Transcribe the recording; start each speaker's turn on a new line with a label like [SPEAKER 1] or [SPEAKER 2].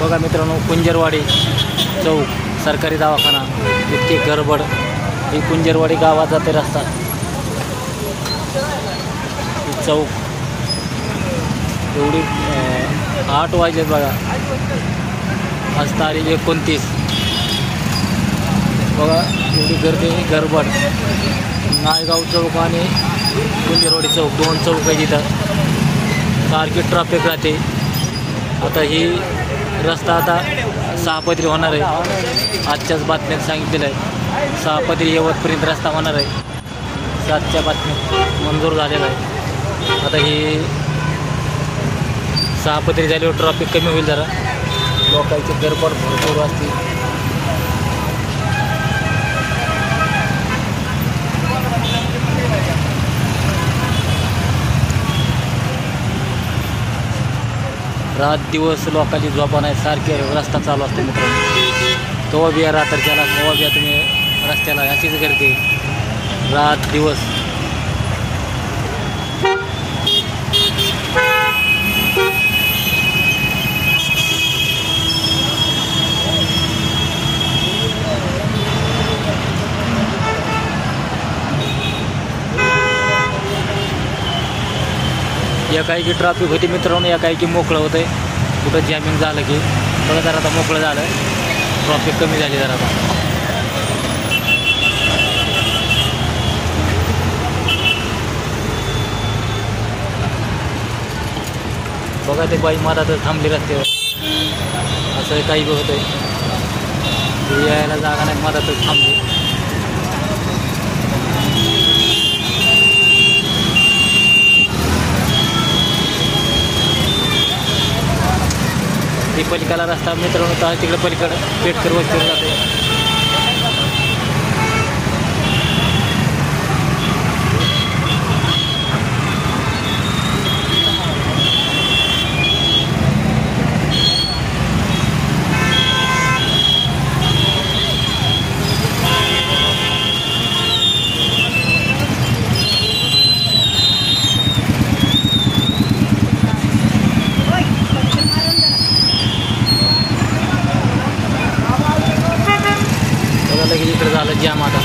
[SPEAKER 1] बघा मित्रांनो, कुंजरवाडी चौक सरकारी दवाखाना, इतके गडबड. ही कुंजरवाडी गावात जाते रस्ता. ही चौक एवढी 8 वाजलेत बघा. आज तारीख 29. बघा एवढी गर्दी, गडबड. नायगाव चौक आणि कुंजरवाडी चौक 2 चौक आहे तिथं. सारखी ट्रॅफिक राहते. आता ही रस्ता आता 6 पदरी होणार आहे. आजच्याच बातम्यात सांगितलेलं आहे 6 पदरी यवतपर्यंत रस्ता होणार आहे. 7च्या बातम्यात मंजूर झालेला आहे. आता ही 6 पदरी झाल्यावर ट्रॅफिक कमी होईल. जरा लोकांची गडबड भरपूर असते. रात दिवस लोकांची झोपा नाही, सारखे रस्ता चालू असते मित्रांनो. कवा बिया रात्रीच्याला, कवा बिया तुम्ही रस्त्याला, अशीच गर्दी रात दिवस. एकाएकी ट्रॅफिक होती मित्रांनो, एकाएकी मोकळं होतं आहे. कुठं जॅमिंग झालं की बघा जरा आता मोकळं झालं, ट्रॅफिक कमी झाली जरा आता. बघा ते बाई मधातच थांबली रस्त्यावर. असं काही बी होतं आहे, यायला जागा नाही, मधातच थांबली. ती पलीकडला रस्ता मित्रांनो, तर तिकडे पलीकडे पेटकर वस्तीवर जाते. लगेच इकडे झालं जाम आता.